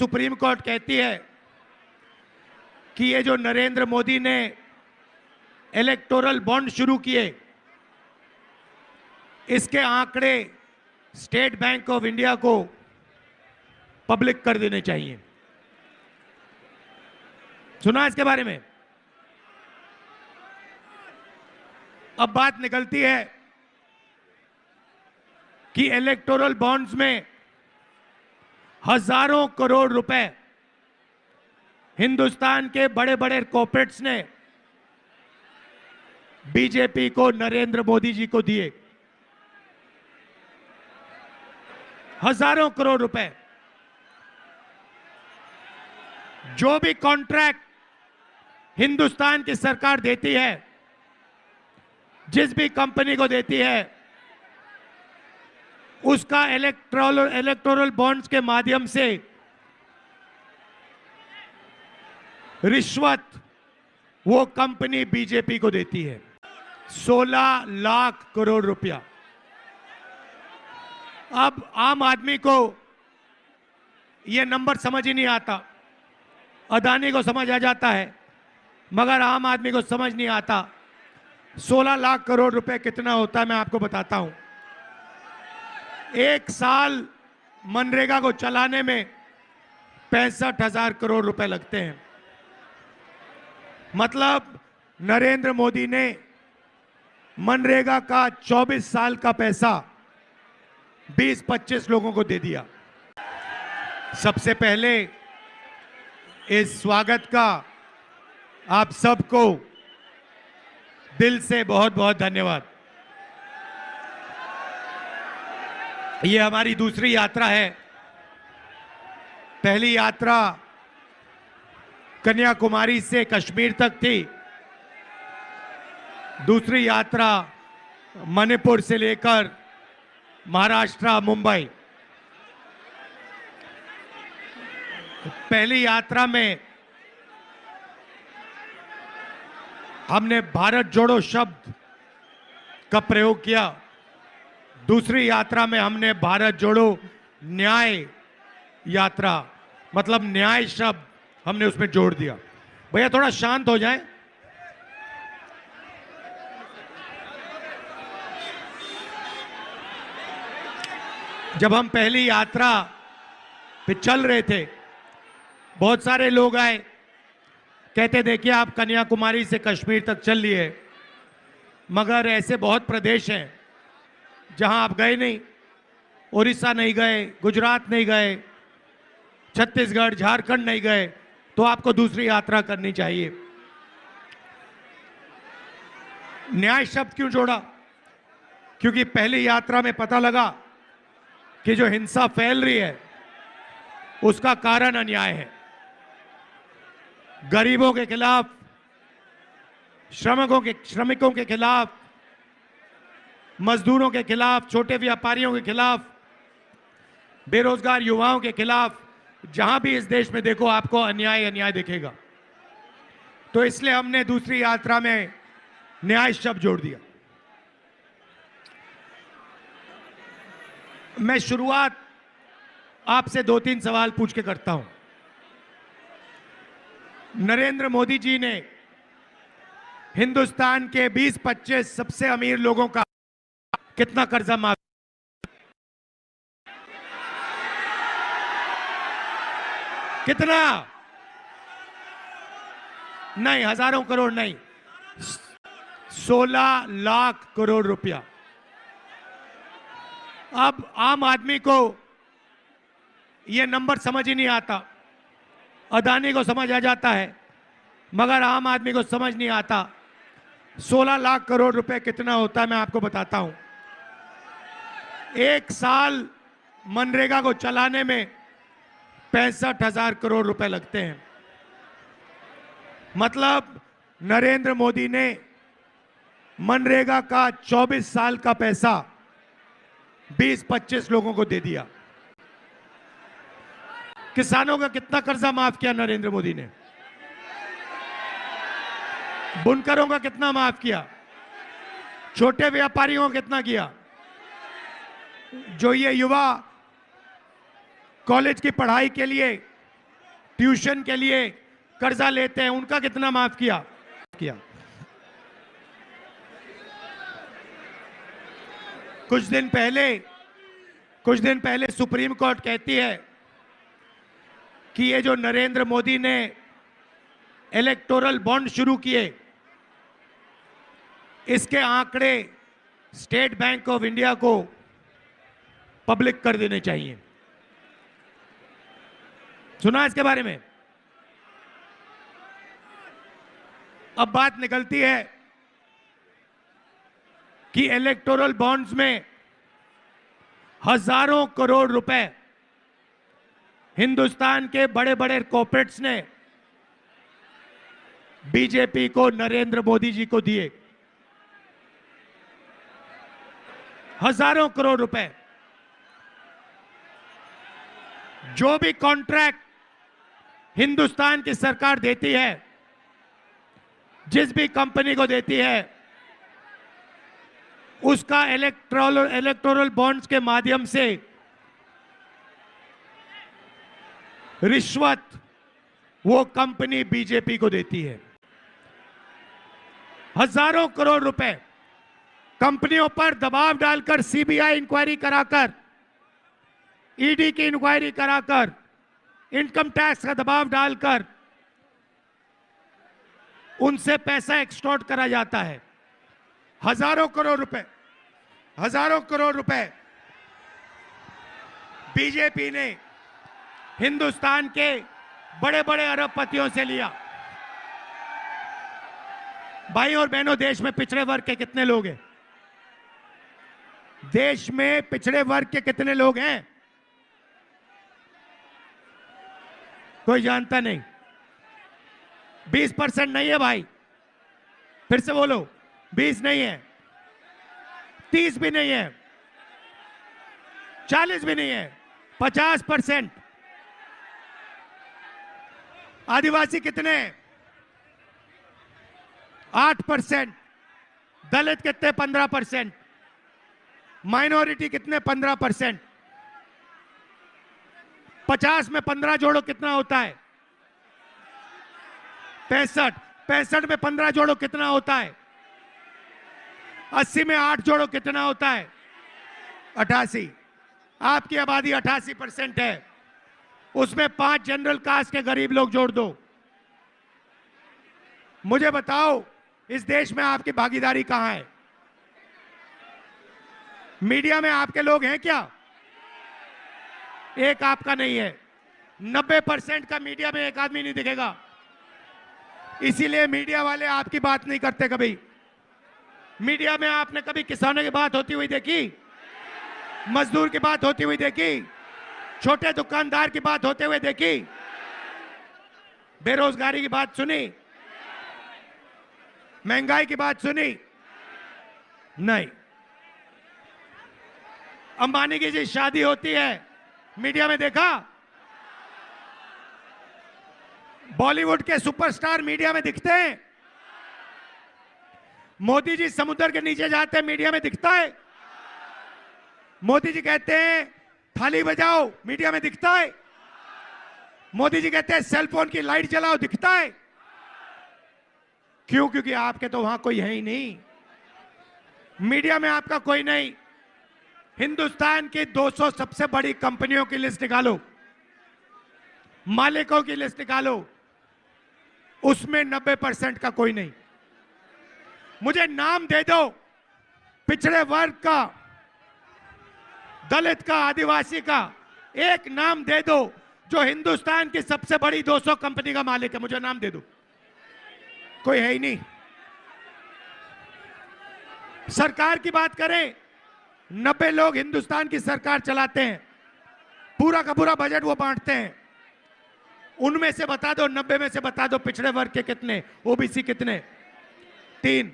Supreme court कहती है कि ये जो नरेंद्र मोदी ने इलेक्टोरल बॉन्ड शुरू किए, इसके आंकड़े स्टेट बैंक ऑफ इंडिया को पब्लिक कर देने चाहिए। सुना इसके बारे में? अब बात निकलती है कि इलेक्टोरल बॉन्ड्स में हजारों करोड़ रुपए हिंदुस्तान के बड़े बड़े कॉर्पोरेट्स ने बीजेपी को, नरेंद्र मोदी जी को दिए। हजारों करोड़ रुपए। जो भी कॉन्ट्रैक्ट हिंदुस्तान की सरकार देती है, जिस भी कंपनी को देती है, उसका इलेक्टोरल बॉन्ड्स के माध्यम से रिश्वत वो कंपनी बीजेपी को देती है। 16 लाख करोड़ रुपया। अब आम आदमी को यह नंबर समझ ही नहीं आता। अदानी को समझ आ जाता है, मगर आम आदमी को समझ नहीं आता। 16 लाख करोड़ रुपए कितना होता है, मैं आपको बताता हूं। एक साल मनरेगा को चलाने में 65,000 करोड़ रुपए लगते हैं। मतलब नरेंद्र मोदी ने मनरेगा का 24 साल का पैसा 20-25 लोगों को दे दिया। सबसे पहले इस स्वागत का आप सबको दिल से बहुत बहुत धन्यवाद। ये हमारी दूसरी यात्रा है। पहली यात्रा कन्याकुमारी से कश्मीर तक थी। दूसरी यात्रा मणिपुर से लेकर महाराष्ट्र, मुंबई। पहली यात्रा में हमने भारत जोड़ो शब्द का प्रयोग किया। दूसरी यात्रा में हमने भारत जोड़ो न्याय यात्रा, मतलब न्याय शब्द हमने उसमें जोड़ दिया। भैया थोड़ा शांत हो जाएं। जब हम पहली यात्रा पे चल रहे थे, बहुत सारे लोग आए, कहते देखिए आप कन्याकुमारी से कश्मीर तक चल लिए, मगर ऐसे बहुत प्रदेश हैं जहां आप गए नहीं। उड़ीसा नहीं गए, गुजरात नहीं गए, छत्तीसगढ़, झारखंड नहीं गए, तो आपको दूसरी यात्रा करनी चाहिए। न्याय शब्द क्यों जोड़ा? क्योंकि पहली यात्रा में पता लगा कि जो हिंसा फैल रही है उसका कारण अन्याय है। गरीबों के खिलाफ, श्रमिकों के खिलाफ, मजदूरों के खिलाफ, छोटे व्यापारियों के खिलाफ, बेरोजगार युवाओं के खिलाफ, जहां भी इस देश में देखो आपको अन्याय अन्याय दिखेगा। तो इसलिए हमने दूसरी यात्रा में न्याय शब्द जोड़ दिया। मैं शुरुआत आपसे 2-3 सवाल पूछ के करता हूं। नरेंद्र मोदी जी ने हिंदुस्तान के 20-25 सबसे अमीर लोगों का कितना कर्जा माफ? कितना? नहीं, हजारों करोड़ नहीं, 16 लाख करोड़ रुपया। अब आम आदमी को यह नंबर समझ ही नहीं आता। अदानी को समझ आ जाता है, मगर आम आदमी को समझ नहीं आता। 16 लाख करोड़ रुपए कितना होता है, मैं आपको बताता हूं। एक साल मनरेगा को चलाने में 65,000 करोड़ रुपए लगते हैं। मतलब नरेंद्र मोदी ने मनरेगा का 24 साल का पैसा 20-25 लोगों को दे दिया। किसानों का कितना कर्जा माफ किया नरेंद्र मोदी ने? बुनकरों का कितना माफ किया? छोटे व्यापारियों को कितना किया? जो ये युवा कॉलेज की पढ़ाई के लिए ट्यूशन के लिए कर्जा लेते हैं उनका कितना माफ किया? कुछ दिन पहले सुप्रीम कोर्ट कहती है कि ये जो नरेंद्र मोदी ने इलेक्टोरल बॉन्ड शुरू किए, इसके आंकड़े स्टेट बैंक ऑफ इंडिया को पब्लिक कर देने चाहिए। सुना इसके बारे में? अब बात निकलती है कि इलेक्टोरल बॉन्ड्स में हजारों करोड़ रुपए हिंदुस्तान के बड़े बड़े कॉर्पोरेट्स ने बीजेपी को, नरेंद्र मोदी जी को दिए। हजारों करोड़ रुपए। जो भी कॉन्ट्रैक्ट हिंदुस्तान की सरकार देती है, जिस भी कंपनी को देती है, उसका इलेक्टोरल बॉन्ड्स के माध्यम से रिश्वत वो कंपनी बीजेपी को देती है। हजारों करोड़ रुपए कंपनियों पर दबाव डालकर, सीबीआई इंक्वायरी कराकर, ईडी की इंक्वायरी कराकर, इनकम टैक्स का दबाव डालकर उनसे पैसा एक्सटॉर्ट करा जाता है। हजारों करोड़ रुपए बीजेपी ने हिंदुस्तान के बड़े बड़े अरबपतियों से लिया। भाई और बहनों, देश में पिछड़े वर्ग के कितने लोग हैं? देश में पिछड़े वर्ग के कितने लोग हैं? कोई जानता नहीं। 20% नहीं है भाई, फिर से बोलो। 20 नहीं है, 30 भी नहीं है, 40 भी नहीं है, 50%। आदिवासी कितने? 8%। दलित कितने? 15%। माइनॉरिटी कितने? 15%। 50 में 15 जोड़ो कितना होता है? 65। 65 में 15 जोड़ो कितना होता है? 80 में 8 जोड़ो कितना होता है? 88। आपकी आबादी 88% है, उसमें 5 जनरल कास्ट के गरीब लोग जोड़ दो। मुझे बताओ, इस देश में आपकी भागीदारी कहां है? मीडिया में आपके लोग हैं क्या? एक आपका नहीं है। 90% का मीडिया में एक आदमी नहीं दिखेगा। इसीलिए मीडिया वाले आपकी बात नहीं करते। कभी मीडिया में आपने कभी किसानों की बात होती हुई देखी? मजदूर की बात होती हुई देखी? छोटे दुकानदार की बात होते हुए देखी? बेरोजगारी की बात सुनी? महंगाई की बात सुनी? नहीं। अंबानी की जी शादी होती है, मीडिया में देखा? बॉलीवुड के सुपरस्टार मीडिया में दिखते हैं? मोदी जी समुद्र के नीचे जाते हैं, मीडिया में दिखता है? मोदी जी कहते हैं थाली बजाओ, मीडिया में दिखता है? मोदी जी कहते हैं सेल फोन की लाइट जलाओ, दिखता है? क्यों? क्योंकि आपके तो वहां कोई है ही नहीं। मीडिया में आपका कोई नहीं। हिंदुस्तान की 200 सबसे बड़ी कंपनियों की लिस्ट निकालो, मालिकों की लिस्ट निकालो, उसमें 90% का कोई नहीं। मुझे नाम दे दो पिछड़े वर्ग का, दलित का, आदिवासी का, एक नाम दे दो जो हिंदुस्तान की सबसे बड़ी 200 कंपनी का मालिक है। मुझे नाम दे दो। कोई है ही नहीं। सरकार की बात करें, 90 लोग हिंदुस्तान की सरकार चलाते हैं, पूरा का पूरा बजट वो बांटते हैं। उनमें से बता दो, 90 में से बता दो पिछड़े वर्ग के कितने, ओबीसी कितने? 3।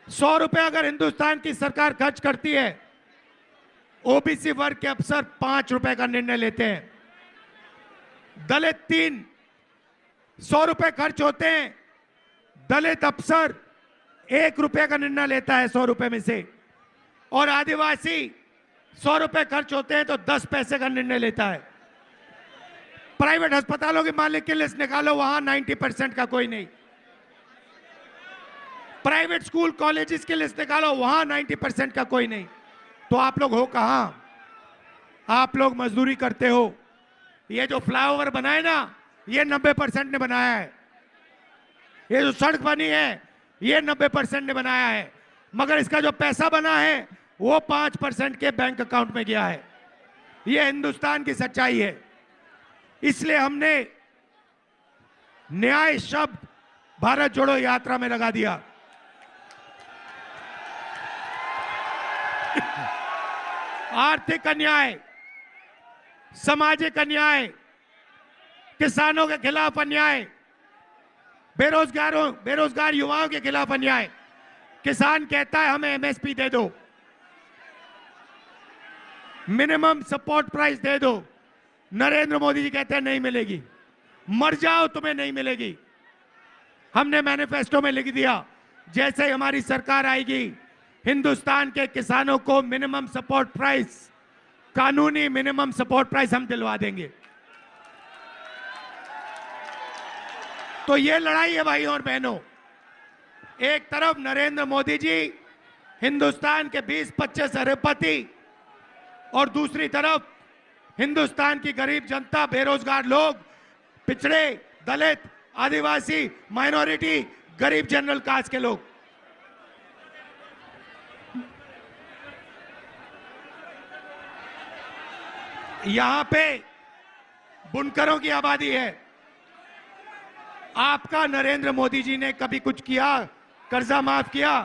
100 रुपए अगर हिंदुस्तान की सरकार खर्च करती है, ओबीसी वर्ग के अफसर 5 रुपए का निर्णय लेते हैं। दलित 3। 100 रुपए खर्च होते हैं, दलित अफसर 1 रुपए का निर्णय लेता है 100 रुपए में से। और आदिवासी 100 रुपए खर्च होते हैं तो 10 पैसे का निर्णय लेता है। प्राइवेट अस्पतालों के मालिक की लिस्ट निकालो, वहां 90% का कोई नहीं। प्राइवेट स्कूल कॉलेजेस की लिस्ट निकालो, वहां 90% का कोई नहीं। तो आप लोग हो कहां? आप लोग मजदूरी करते हो। ये जो फ्लाईओवर बनाए ना, ये 90% ने बनाया है। ये जो सड़क बनी है, ये 90% ने बनाया है। मगर इसका जो पैसा बना है वो 5% के बैंक अकाउंट में गया है। ये हिंदुस्तान की सच्चाई है। इसलिए हमने न्याय शब्द भारत जोड़ो यात्रा में लगा दिया। आर्थिक अन्याय, सामाजिक अन्याय, किसानों के खिलाफ अन्याय, बेरोजगार युवाओं के खिलाफ अन्याय। किसान कहता है हमें एमएसपी दे दो, मिनिमम सपोर्ट प्राइस दे दो। नरेंद्र मोदी जी कहते हैं नहीं मिलेगी, मर जाओ तुम्हें नहीं मिलेगी। हमने मैनिफेस्टो में लिख दिया, जैसे ही हमारी सरकार आएगी हिंदुस्तान के किसानों को मिनिमम सपोर्ट प्राइस, कानूनी मिनिमम सपोर्ट प्राइस हम दिलवा देंगे। तो ये लड़ाई है भाइयों और बहनों। एक तरफ नरेंद्र मोदी जी हिंदुस्तान के 20-25 अरबपति, और दूसरी तरफ हिंदुस्तान की गरीब जनता, बेरोजगार लोग, पिछड़े, दलित, आदिवासी, माइनॉरिटी, गरीब जनरल कास्ट के लोग। यहां पे बुनकरों की आबादी है। आपका नरेंद्र मोदी जी ने कभी कुछ किया? कर्जा माफ किया,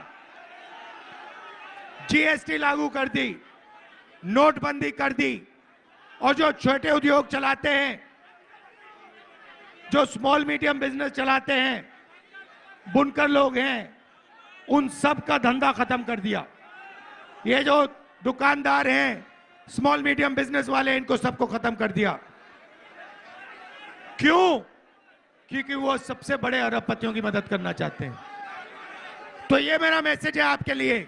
जीएसटी लागू कर दी, नोटबंदी कर दी, और जो छोटे उद्योग चलाते हैं, जो स्मॉल मीडियम बिजनेस चलाते हैं, बुनकर लोग हैं, उन सब का धंधा खत्म कर दिया। ये जो दुकानदार हैं, स्मॉल मीडियम बिजनेस वाले, इनको सबको खत्म कर दिया। क्यों? क्योंकि वो सबसे बड़े अरबपतियों की मदद करना चाहते हैं। तो ये मेरा मैसेज है आपके लिए।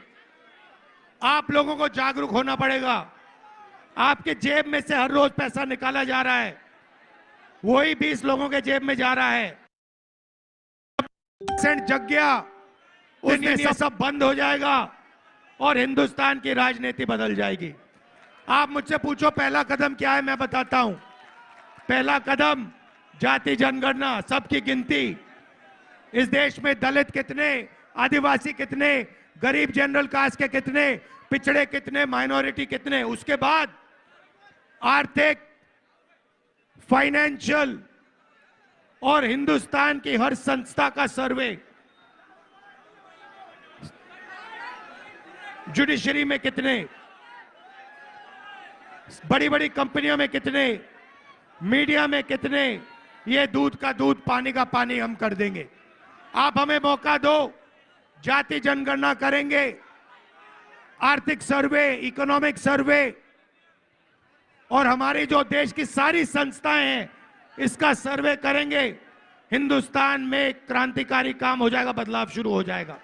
आप लोगों को जागरूक होना पड़ेगा। आपके जेब में से हर रोज पैसा निकाला जा रहा है, वही 20 लोगों के जेब में जा रहा है। जग गया, उस दिन ये सब बंद हो जाएगा और हिंदुस्तान की राजनीति बदल जाएगी। आप मुझसे पूछो पहला कदम क्या है, मैं बताता हूं। पहला कदम जाति जनगणना, सबकी गिनती। इस देश में दलित कितने, आदिवासी कितने, गरीब जनरल कास्ट के कितने, पिछड़े कितने, माइनॉरिटी कितने। उसके बाद आर्थिक, फाइनेंशियल और हिंदुस्तान की हर संस्था का सर्वे। जुडिशरी में कितने, बड़ी बड़ी कंपनियों में कितने, मीडिया में कितने, ये दूध का दूध पानी का पानी हम कर देंगे। आप हमें मौका दो, जाति जनगणना करेंगे, आर्थिक सर्वे, इकोनॉमिक सर्वे, और हमारी जो देश की सारी संस्थाएं हैं इसका सर्वे करेंगे। हिंदुस्तान में क्रांतिकारी काम हो जाएगा, बदलाव शुरू हो जाएगा।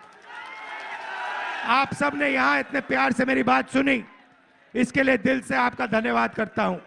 आप सबने यहां इतने प्यार से मेरी बात सुनी, इसके लिए दिल से आपका धन्यवाद करता हूं।